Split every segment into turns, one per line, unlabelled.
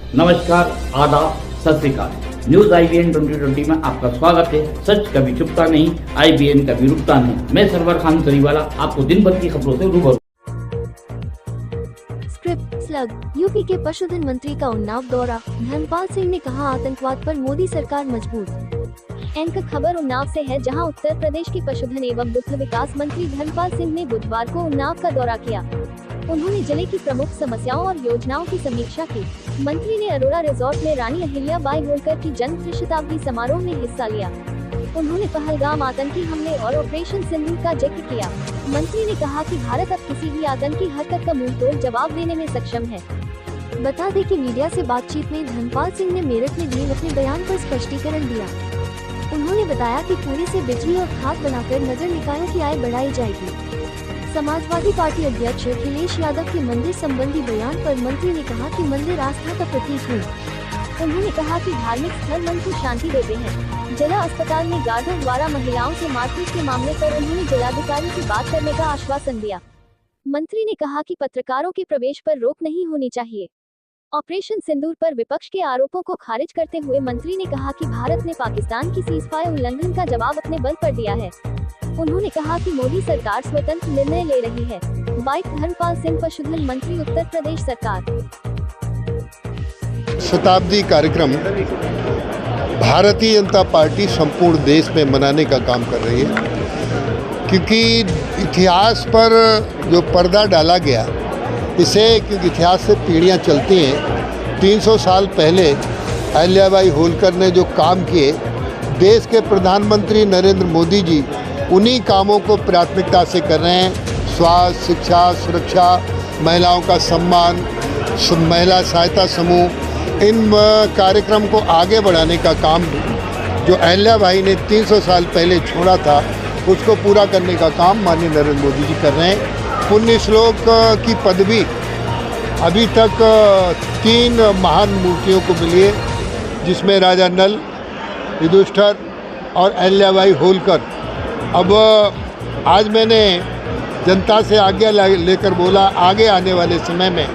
नमस्कार, आदाब, सत श्री अकाल। न्यूज IBN 2020 में आपका स्वागत है। सच कभी छुपता नहीं, IBN कभी रुकता नहीं। मैं सरवर खान सरीवाला आपको दिन भर की खबरों से रूबरू।
स्क्रिप्ट स्लग यूपी के पशुधन मंत्री का उन्नाव दौरा, धर्मपाल सिंह ने कहा आतंकवाद पर मोदी सरकार मजबूत। एंकर खबर उन्नाव से है, जहां उत्तर प्रदेश के पशुधन एवं दुग्ध विकास मंत्री धर्मपाल सिंह ने बुधवार को उन्नाव का दौरा किया। उन्होंने जिले की प्रमुख समस्याओं और योजनाओं की समीक्षा की। मंत्री ने अरोड़ा रिजॉर्ट में रानी अहिल्याबाई होलकर की जन्म शताब्दी समारोह में हिस्सा लिया। उन्होंने पहलगाम आतंकी हमले और ऑपरेशन सिंदूर का जिक्र किया। मंत्री ने कहा कि भारत अब किसी भी आतंकी हरकत का मुंहतोड़ जवाब देने में सक्षम है। बता दें कि मीडिया से बातचीत में धर्मपाल सिंह ने मेरठ में दिए अपने बयान पर स्पष्टीकरण दिया। उन्होंने बताया कि कूड़े से बिजली और खाद बनाकर नगर निकायों की आय बढ़ाई जाएगी। समाजवादी पार्टी अध्यक्ष अखिलेश यादव के मंदिर संबंधी बयान पर मंत्री ने कहा कि मंदिर आस्था का प्रतीक है। उन्होंने कहा कि धार्मिक स्थल मन को शांति देते हैं। जिला अस्पताल में गार्डों द्वारा महिलाओं से मारपीट के मामले पर उन्होंने जिलाधिकारी से बात करने का आश्वासन दिया। मंत्री ने कहा कि पत्रकारों के प्रवेश पर रोक नहीं होनी चाहिए। ऑपरेशन सिंदूर पर विपक्ष के आरोपों को खारिज करते हुए मंत्री ने कहा कि भारत ने पाकिस्तान की सीज़फायर उल्लंघन का जवाब अपने बल पर दिया है। उन्होंने कहा कि मोदी सरकार स्वतंत्र निर्णय ले रही है। बाइट धर्मपाल सिंह, पशुधन मंत्री, उत्तर प्रदेश सरकार।
शताब्दी कार्यक्रम भारतीय जनता पार्टी संपूर्ण देश में मनाने का काम कर रही है, क्योंकि इतिहास पर जो पर्दा डाला गया इसे, क्योंकि इतिहास से पीढ़ियां चलती हैं। 300 साल पहले अहिल्याबाई होलकर ने जो काम किए, देश के प्रधानमंत्री नरेंद्र मोदी जी उन्हीं कामों को प्राथमिकता से कर रहे हैं। स्वास्थ्य, शिक्षा, सुरक्षा, महिलाओं का सम्मान, महिला सहायता समूह, इन कार्यक्रम को आगे बढ़ाने का काम जो अहिल्याबाई ने 300 साल पहले छोड़ा था उसको पूरा करने का काम माननीय नरेंद्र मोदी जी कर रहे हैं। पुण्य श्लोक की पदवी अभी तक 3 महान मूर्तियों को मिली है, जिसमें राजा नल, युधिष्ठिर और अहिल्याबाई होलकर। अब आज मैंने जनता से आज्ञा लेकर बोला, आगे आने वाले समय में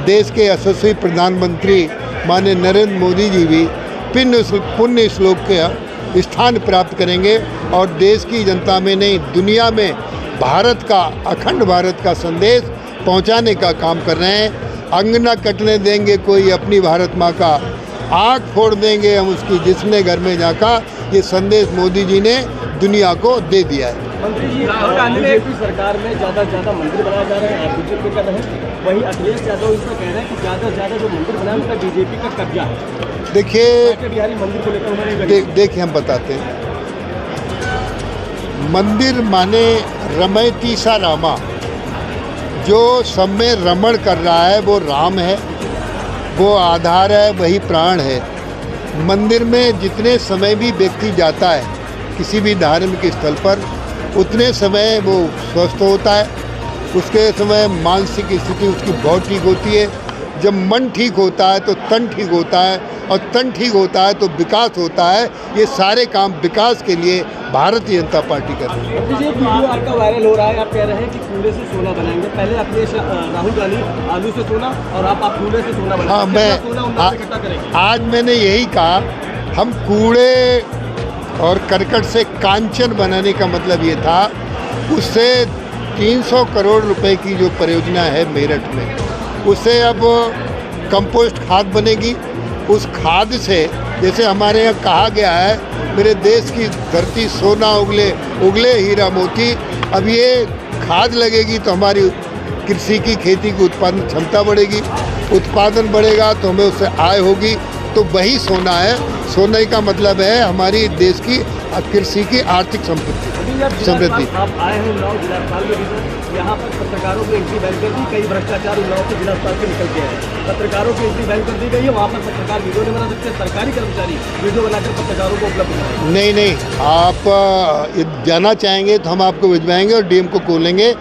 देश के यशस्वी प्रधानमंत्री माननीय नरेंद्र मोदी जी भी पुण्य श्लोक के स्थान प्राप्त करेंगे और देश की जनता में नहीं, दुनिया में भारत का, अखंड भारत का संदेश पहुंचाने का काम कर रहे हैं। अंग न कटने देंगे कोई अपनी भारत माँ का, आँख फोड़ देंगे हम उसकी जिसने घर में जाका, ये संदेश मोदी जी ने दुनिया को दे दिया है।
मंत्री जी, बीजेपी सरकार में ज़्यादा से ज़्यादा मंदिर बनाए जा रहे हैं, आप बीजेपी कर रहे हैं, वहीं अखिलेश यादव इसमें कह रहे हैं कि ज़्यादा से ज़्यादा जो मंदिर बनाए उनका बीजेपी का कब्जा है।
देखिए,
बिहारी मंदिर को लेकर
देखिए हम बताते हैं, मंदिर माने रमयती सा रामा, जो सब में रमण कर रहा है वो राम है, वो आधार है, वही प्राण है। मंदिर में जितने समय भी व्यक्ति जाता है किसी भी धार्मिक स्थल पर, उतने समय वो स्वस्थ होता है, उसके समय मानसिक स्थिति उसकी बहुत ठीक होती है। जब मन ठीक होता है तो तन ठीक होता है, और तन ठीक होता है तो विकास होता है। ये सारे काम विकास के लिए भारतीय जनता पार्टी कर रही है।
वीडियो आपका वायरल हो रहा है, आप कह रहे हैं कि कूड़े से सोना बनाएंगे। पहले अखिलेश राहुल गांधी आलू से सोना और आप कूड़े से सोना बनाएंगे।
हाँ, मैं आज मैंने यही कहा, हम कूड़े और करकट से कांचन बनाने का मतलब ये था। उससे 300 करोड़ रुपए की जो परियोजना है मेरठ में, उससे अब कंपोस्ट खाद बनेगी। उस खाद से, जैसे हमारे यहाँ कहा गया है, मेरे देश की धरती सोना उगले, उगले हीरा मोती। अब ये खाद लगेगी तो हमारी कृषि की, खेती की उत्पादन क्षमता बढ़ेगी, उत्पादन बढ़ेगा तो हमें उससे आय होगी। तो वही सोना है। सोने का मतलब है हमारी देश की कृषि की आर्थिक समृद्धि।
आप आए हैं उन्नाव जिला अस्पताल में, यहाँ पर पत्रकारों को एंट्री बैन कर दी, कई भ्रष्टाचार उन्नाव से जिला अस्पताल से निकल के आए। पत्रकारों की एंट्री बैन कर दी गई है, वहाँ पर पत्रकार वीडियो नहीं बना सकते, सरकारी कर्मचारी वीडियो बनाकर पत्रकारों को उपलब्ध कराएंगे।
नहीं, आप जाना चाहेंगे तो हम आपको भिजवाएंगे और DM को खोलेंगे।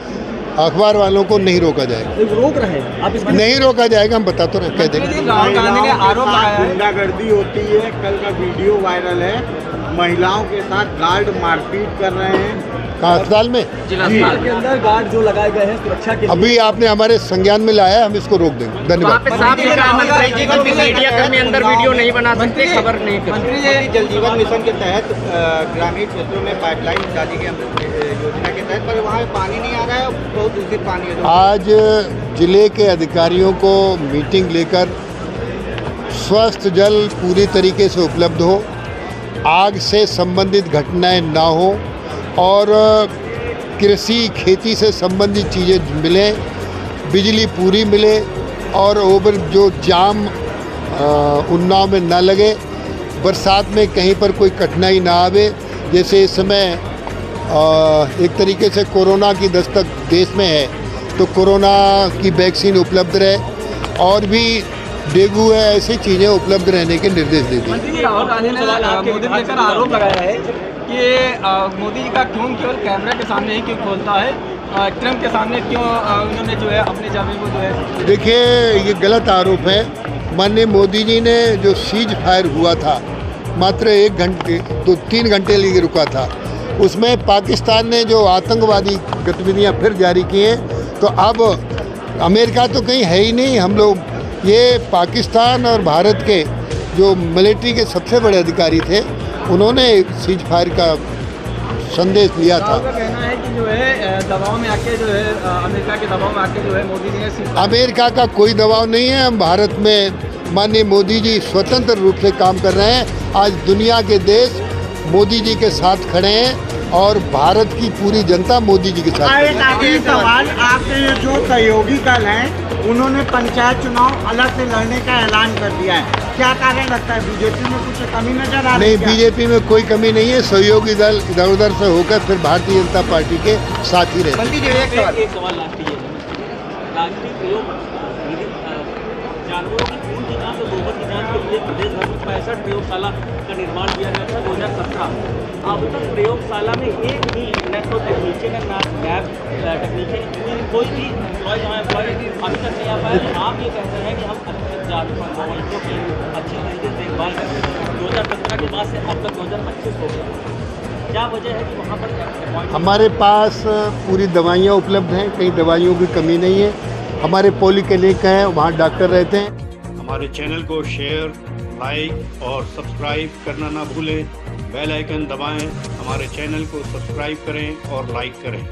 अखबार वालों को नहीं रोका जाएगा।
रोक रहे हैं आप?
नहीं रोका जाएगा, हम बता तो रहे, कह देंगे।
राहुल गांधी ने आरोप लगाया है
गुंडागर्दी होती है। कल का वीडियो वायरल है, महिलाओं के साथ गार्ड मारपीट कर रहे हैं।
कहाँ अस्पताल में?
के अंदर गार्ड जो लगाए गए हैं सुरक्षा के लिए,
अभी आपने हमारे संज्ञान में लाया है, हम इसको रोक देंगे। धन्यवाद।
अंदर वीडियो नहीं बना सकते, खबर नहीं कर
मंत्री जी, जल जीवन मिशन के तहत ग्रामीण क्षेत्रों में पाइपलाइन डाली गई योजना के तहत, पर वहाँ पानी नहीं आ रहा है, बहुत दूषित पानी है।
आज जिले के अधिकारियों को मीटिंग लेकर स्वस्थ जल पूरी तरीके से उपलब्ध हो, आग से संबंधित घटनाएं ना हो और कृषि खेती से संबंधित चीज़ें मिलें, बिजली पूरी मिले और ओवर जो जाम उन्नाव में ना लगे, बरसात में कहीं पर कोई कठिनाई ना आवे। जैसे इस समय एक तरीके से कोरोना की दस्तक देश में है, तो कोरोना की वैक्सीन उपलब्ध रहे और भी डेंगू है, ऐसी चीज़ें उपलब्ध रहने के निर्देश दे दिए।
मंत्री राहुल गांधी ने मोदी को लेकर आरोप लगाया है कि मोदी जी का क्यों केवल कैमरा के सामने ही क्यों खोलता है, ट्रम्प के सामने क्यों उन्होंने जो है अपने जमीन को जो है।
देखिए, ये गलत आरोप है। माननीय मोदी जी ने जो सीज फायर हुआ था, मात्र 1 घंटे 2-3 घंटे लिए रुका था, उसमें पाकिस्तान ने जो आतंकवादी गतिविधियां फिर जारी की हैं, तो अब अमेरिका तो कहीं है ही नहीं। हम लोग ये पाकिस्तान और भारत के जो मिलिट्री के सबसे बड़े अधिकारी थे, उन्होंने सीज फायर का संदेश दिया था।
आपका कहना है कि जो है दबाव में आके जो है अमेरिका के दबाव में आके जो है मोदी जी ने
अमेरिका का कोई दबाव नहीं है। हम भारत में माननीय मोदी जी स्वतंत्र रूप से काम कर रहे हैं। आज दुनिया के देश मोदी जी के साथ खड़े हैं और भारत की पूरी जनता मोदी जी के साथ खड़ी है।
एक आखिरी सवाल, आपके ये जो सहयोगी दल हैं, उन्होंने पंचायत चुनाव अलग से लड़ने का ऐलान कर दिया है, क्या कारण लगता है? बीजेपी में कुछ कमी नजर आ रही है?
नहीं, बीजेपी में कोई कमी नहीं है। सहयोगी दल इधर उधर से होकर फिर भारतीय जनता पार्टी के साथ ही रहे।
मंत्री जी, एक
सवाल लाती है राष्ट्रीय प्रयोग जानवरों की खून की जांच और गोबर की जांच के लिए प्रदेश भर में 65 प्रयोगशाला का निर्माण किया गया था 2017। अब तक प्रयोगशाला में एक भी न तो टेक्नीशियन ना लैब टेक्नीशियन कोई भी अभी तक नहीं आ पाया। आप ये कहते हैं कि हम अच्छे जानवरों की अच्छी तरीके से देखभाल करते हैं। 2017 के बाद से अब तक 2025 हो गया, क्या वजह है कि वहाँ पर
हमारे पास पूरी दवाइयाँ उपलब्ध हैं, कहीं दवाइयों की कमी नहीं है। हमारे पॉलीक्लिनिक हैं, वहाँ डॉक्टर रहते हैं।
हमारे चैनल को शेयर, लाइक और सब्सक्राइब करना ना भूलें। बेल आइकन दबाएं, हमारे चैनल को सब्सक्राइब करें और लाइक करें।